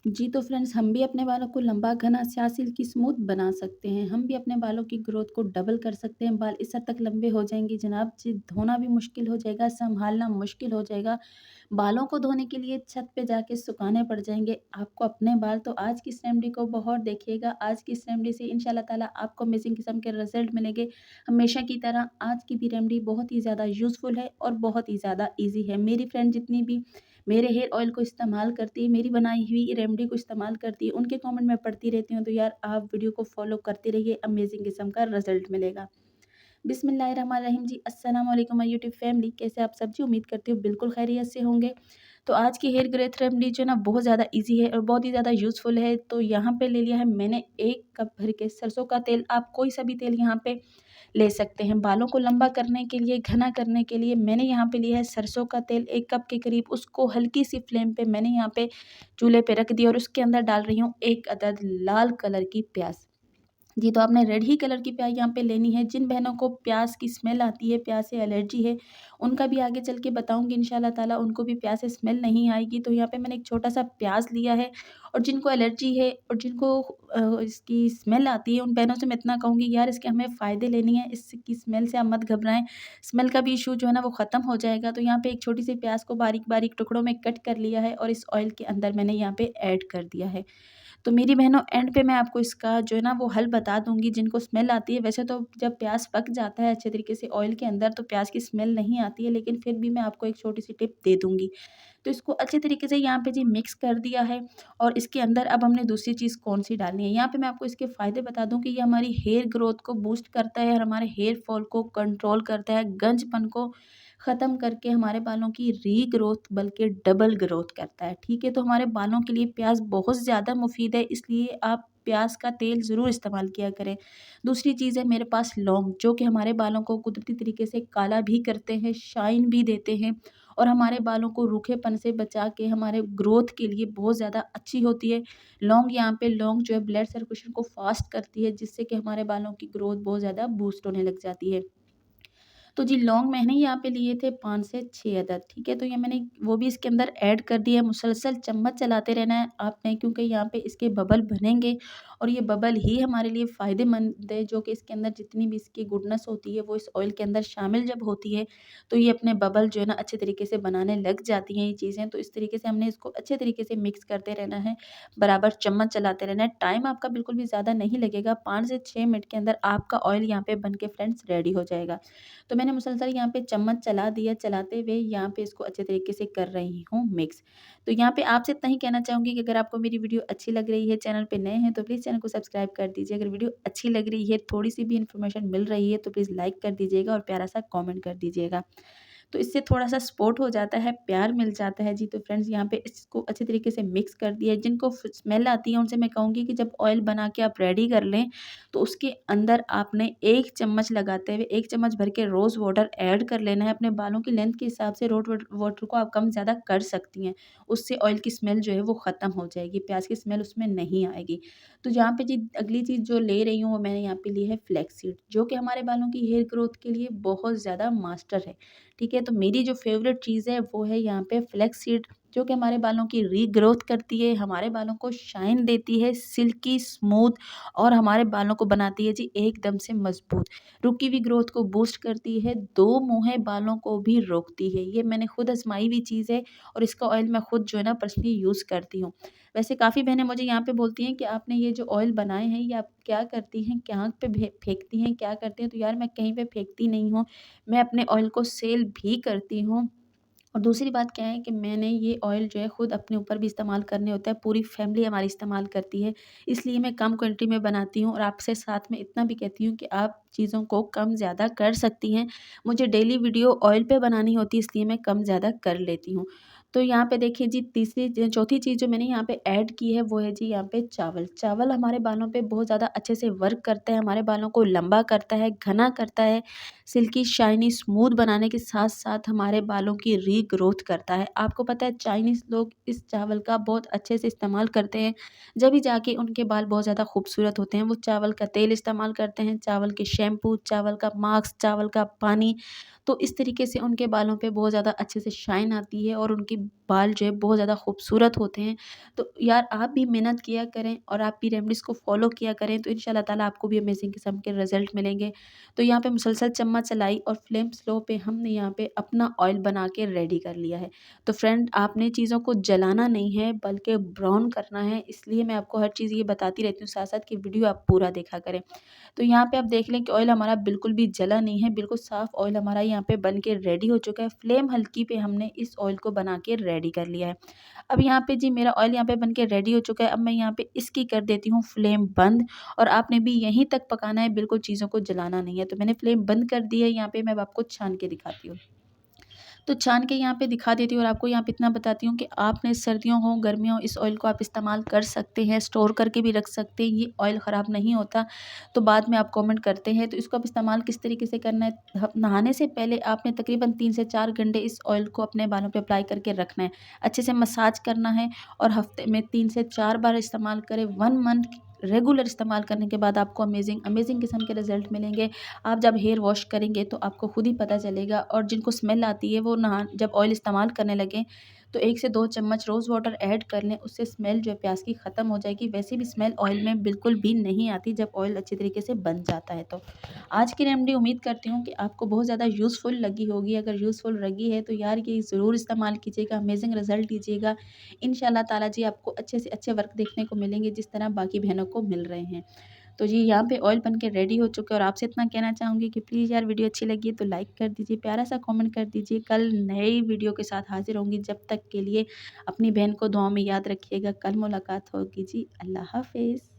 जी, तो फ्रेंड्स हम भी अपने बालों को लंबा, घना, स्याह, सिल्की, स्मूथ बना सकते हैं। हम भी अपने बालों की ग्रोथ को डबल कर सकते हैं। बाल इस हद तक लंबे हो जाएँगे जनाब जी, धोना भी मुश्किल हो जाएगा, सँभालना मुश्किल हो जाएगा। बालों को धोने के लिए छत पे जाके सुखाने पड़ जाएँगे आपको अपने बाल। तो आज की इस रेमेडी को बहुत देखिएगा। आज की इस रेमेडी से इंशाल्लाह ताला आपको अमेज़िंग किस्म के रिज़ल्ट मिलेंगे। हमेशा की तरह आज की भी रेमेडी बहुत ही ज़्यादा यूज़फुल है और बहुत ही ज़्यादा ईज़ी है। मेरी फ्रेंड जितनी भी मेरे हेयर ऑयल को इस्तेमाल करती है, मेरी बनाई हुई रेमेडी को इस्तेमाल करती है, उनके कमेंट मैं पढ़ती रहती हूँ, तो यार आप वीडियो को फॉलो करते रहिए, अमेज़िंग किस्म का रिज़ल्ट मिलेगा। बिस्मिल्लाहिर्रहमानिर्रहीम जी, अस्सलाम वालेकुम माय यूट्यूब फैमिली, कैसे आप सब जी? उम्मीद करती हूँ बिल्कुल खैरियत से होंगे। तो आज की हेयर ग्रोथ रेमेडी जो है ना बहुत ज़्यादा ईज़ी है और बहुत ही ज़्यादा यूज़फुल है। तो यहाँ पे ले लिया है मैंने 1 कप भर के सरसों का तेल, आप कोई सा भी तेल यहाँ पे ले सकते हैं। बालों को लंबा करने के लिए, घना करने के लिए मैंने यहाँ पे लिया है सरसों का तेल 1 कप के करीब। उसको हल्की सी फ्लेम पे मैंने यहाँ पे चूल्हे पे रख दिया और उसके अंदर डाल रही हूँ 1 अदद लाल कलर की प्याज़। जी, तो आपने रेड ही कलर की प्याज़ यहाँ पे लेनी है। जिन बहनों को प्याज़ की स्मेल आती है, प्याज़ से एलर्जी है, उनका भी आगे चल के बताऊँगी इंशाल्लाह ताला, उनको भी प्याज़ से स्मेल नहीं आएगी। तो यहाँ पे मैंने एक छोटा-सा प्याज़ लिया है और जिनको एलर्जी है और जिनको इसकी स्मेल आती है, उन बहनों से मैं इतना कहूँगी यार इसके हमें फ़ायदे लेनी है, इसकी स्मेल से आप मत घबराएँ। स्मेल का भी इश्यू जो है ना वो ख़त्म हो जाएगा। तो यहाँ पे एक छोटी-सी प्याज़ को बारीक-बारीक टुकड़ों में कट कर लिया है और इस ऑयल के अंदर मैंने यहाँ पे ऐड कर दिया है। तो मेरी बहनों एंड पे मैं आपको इसका जो है ना वो हल बता दूँगी जिनको स्मेल आती है। वैसे तो जब प्याज़ पक जाता है अच्छे तरीके से ऑयल के अंदर तो प्याज़ की स्मेल नहीं आती है, लेकिन फिर भी मैं आपको एक छोटी-सी टिप दे दूँगी। तो इसको अच्छे तरीके से यहाँ पे जी मिक्स कर दिया है और इसके अंदर अब हमने दूसरी चीज़ कौन-सी डालनी है। यहाँ पे मैं आपको इसके फ़ायदे बता दूँ कि ये हमारी हेयर ग्रोथ को बूस्ट करता है और हमारे हेयर फॉल को कंट्रोल करता है, गंजपन को ख़त्म करके हमारे बालों की रीग्रोथ बल्कि डबल ग्रोथ करता है, ठीक है? तो हमारे बालों के लिए प्याज़ बहुत ज़्यादा मुफ़ीद है, इसलिए आप प्याज़ का तेल ज़रूर इस्तेमाल किया करें। दूसरी चीज़ है मेरे पास लौंग, जो कि हमारे बालों को कुदरती तरीके से काला भी करते हैं, शाइन भी देते हैं और हमारे बालों को रूखेपन से बचा के हमारे ग्रोथ के लिए बहुत ज़्यादा अच्छी होती है। लौंग जो है ब्लड सर्कुलेशन को फ़ास्ट करती है, जिससे कि हमारे बालों की ग्रोथ बहुत ज़्यादा बूस्ट होने लग जाती है। तो जी लौंग मैंने यहाँ पे लिए थे 5 से 6 अदद, ठीक है? तो ये मैंने वो भी इसके अंदर ऐड कर दिया है, मुसलसल चम्मच चलाते रहना है आपने क्योंकि यहाँ पे इसके बबल बनेंगे और ये बबल ही हमारे लिए फ़ायदेमंद है, जो कि इसके अंदर जितनी भी इसकी गुडनेस होती है, वो इस ऑयल के अंदर शामिल जब होती है, तो ये अपने बबल जो है ना अच्छे तरीके से बनाने लग जाती हैं ये चीज़ें। तो इस तरीके से हमने इसको अच्छे तरीके से मिक्स करते रहना है, बराबर चम्मच चलाते रहना है। टाइम आपका बिल्कुल भी ज़्यादा नहीं लगेगा, 5 से 6 मिनट के अंदर आपका ऑयल यहाँ पे बन के फ्रेंड्स रेडी हो जाएगा। तो मैंने मुसलसल यहाँ पे चम्मच चला दिया, चलाते हुए यहाँ पे इसको अच्छे तरीके से कर रही हूँ मिक्स। तो यहाँ पे आपसे इतना ही कहना चाहूँगी कि अगर आपको मेरी वीडियो अच्छी लग रही है, चैनल पे नए हैं तो प्लीज़ चैनल को सब्सक्राइब कर दीजिए। अगर वीडियो अच्छी लग रही है, थोड़ी-सी भी इन्फॉर्मेशन मिल रही है तो प्लीज़ लाइक कर दीजिएगा और प्यारा-सा कमेंट कर दीजिएगा। तो इससे थोड़ा-सा सपोर्ट हो जाता है, प्यार मिल जाता है। जी, तो फ्रेंड्स यहाँ पे इसको अच्छे तरीके से मिक्स कर दिया है। जिनको फ स्मेल आती है उनसे मैं कहूँगी कि जब ऑयल बना के आप रेडी कर लें, तो उसके अंदर आपने 1 चम्मच लगाते हुए 1 चम्मच भर के रोज़ वाटर ऐड कर लेना है। अपने बालों की लेंथ के हिसाब से रोज़ वाटर को आप कम-ज़्यादा कर सकती हैं। उससे ऑयल की स्मेल जो है वो ख़त्म हो जाएगी, प्याज़ की स्मेल उसमें नहीं आएगी। तो यहाँ पे जी अगली चीज़ जो ले रही हूँ वो मैंने यहाँ पे ली है फ्लैक्स सीड, जो कि हमारे बालों की हेयर ग्रोथ के लिए बहुत ज़्यादा मास्टर है। ठीक है? तो मेरी जो फ़ेवरेट चीज़ है वो है यहाँ पे फ्लैक्स सीड, जो कि हमारे बालों की रीग्रोथ करती है, हमारे बालों को शाइन देती है, सिल्की स्मूथ और हमारे बालों को बनाती है जी एकदम से मज़बूत। रुकी हुई ग्रोथ को बूस्ट करती है, 2 मुँहे बालों को भी रोकती है। ये मैंने खुद आज़माई हुई चीज़ है और इसका ऑयल मैं खुद जो है ना पर्सनली यूज़ करती हूँ। वैसे काफ़ी बहनें मुझे यहाँ पे बोलती हैं कि आपने ये जो ऑयल बनाए हैं ये आप क्या करती हैं? कहाँ पे फेंकती हैं? क्या करती हैं? तो यार मैं कहीं पे फेंकती नहीं हूँ। मैं अपने ऑयल को सेल भी करती हूँ और दूसरी बात क्या है कि मैंने ये ऑयल जो है खुद अपने ऊपर भी इस्तेमाल करने होता है, पूरी फैमिली हमारी इस्तेमाल करती है, इसलिए मैं कम क्वांटिटी में बनाती हूँ और आपसे साथ में इतना भी कहती हूँ कि आप चीज़ों को कम ज़्यादा कर सकती हैं। मुझे डेली वीडियो ऑयल पे बनानी होती है इसलिए मैं कम ज़्यादा कर लेती हूँ। तो यहाँ पे देखिए जी चौथी चीज़ जो मैंने यहाँ पे ऐड की है वो है जी यहाँ पे चावल। चावल हमारे बालों पे बहुत ज़्यादा अच्छे से वर्क करता है, हमारे बालों को लंबा करता है, घना करता है, सिल्की शाइनी स्मूथ बनाने के साथ-साथ हमारे बालों की रीग्रोथ करता है। आपको पता है चाइनीज़ लोग इस चावल का बहुत अच्छे से इस्तेमाल करते हैं, जभी जाके उनके बाल बहुत ज़्यादा खूबसूरत होते हैं। वो चावल का तेल इस्तेमाल करते हैं, चावल के शैम्पू, चावल का मास्क, चावल का पानी, तो इस तरीके से उनके बालों पे बहुत ज़्यादा अच्छे से शाइन आती है और उनकी बाल जो है बहुत ज़्यादा खूबसूरत होते हैं। तो यार आप भी मेहनत किया करें और आप भी रेमेडीज़ को फ़ॉलो किया करें, तो इंशाल्लाह ताला आपको भी अमेज़िंग किस्म के रिज़ल्ट मिलेंगे। तो यहाँ पे मुसलसल चम्मच चलाई और फ्लेम स्लो पे हमने यहाँ पे अपना ऑयल बना के रेडी कर लिया है। तो फ्रेंड आपने चीज़ों को जलाना नहीं है बल्कि ब्राउन करना है, इसलिए मैं आपको हर चीज़ ये बताती रहती हूँ साथ-साथ कि वीडियो आप पूरा देखा करें। तो यहाँ पे आप देख लें कि ऑयल हमारा बिल्कुल भी जला नहीं है, बिल्कुल साफ़ ऑयल हमारा यहाँ पे बन के रेडी हो चुका है। फ्लेम हल्की पे हमने इस ऑयल को बना के रेडी कर लिया है। अब यहाँ पे जी मेरा ऑयल यहाँ पे बन के रेडी हो चुका है। अब मैं यहाँ पे इसकी कर देती हूँ फ्लेम बंद और आपने भी यहीं तक पकाना है, बिल्कुल चीज़ों को जलाना नहीं है। तो मैंने फ्लेम बंद कर दी है, यहाँ पे मैं अब आपको छान के दिखाती हूँ। तो छान के यहाँ पे दिखा देती हूँ और आपको यहाँ पे इतना बताती हूँ कि आपने सर्दियों हो, गर्मियों हो, इस ऑयल को आप इस्तेमाल कर सकते हैं, स्टोर करके भी रख सकते हैं। ये ऑयल ख़राब नहीं होता। तो बाद में आप कमेंट करते हैं, तो इसको आप इस्तेमाल किस तरीके से करना है, नहाने से पहले आपने तकरीबन 3 से 4 घंटे इस ऑयल को अपने बालों पे अप्लाई करके रखना है। अच्छे से मसाज करना है और हफ़्ते में 3 से 4 बार इस्तेमाल करें। 1 मंथ रेगुलर इस्तेमाल करने के बाद आपको अमेज़िंग किस्म के रिज़ल्ट मिलेंगे। आप जब हेयर वॉश करेंगे तो आपको खुद ही पता चलेगा और जिनको स्मेल आती है वो नहा जब ऑयल इस्तेमाल करने लगें तो 1 से 2 चम्मच रोज़ वाटर ऐड कर लें, उससे स्मेल जो है प्याज़ की ख़त्म हो जाएगी। वैसे भी स्मेल ऑयल में बिल्कुल भी नहीं आती जब ऑयल अच्छी तरीके से बन जाता है तो। आज की रेमेडी उम्मीद करती हूँ कि आपको बहुत ज़्यादा यूज़फुल लगी होगी। अगर यूज़फुल लगी है तो यार ये ज़रूर इस्तेमाल कीजिएगा, अमेज़िंग रिज़ल्ट लीजिएगा। इंशाल्लाह ताला जी आपको अच्छे से अच्छे वर्क देखने को मिलेंगे जिस तरह बाकी बहनों को मिल रहे हैं। तो जी यहाँ पे ऑयल बन के रेडी हो चुका है और आपसे इतना कहना चाहूँगी कि प्लीज़ यार वीडियो अच्छी लगी है तो लाइक कर दीजिए, प्यारा सा कमेंट कर दीजिए। कल नई वीडियो के साथ हाज़िर होंगी, जब तक के लिए अपनी बहन को दुआओं में याद रखिएगा। कल मुलाकात होगी जी, अल्लाह हाफ़िज़।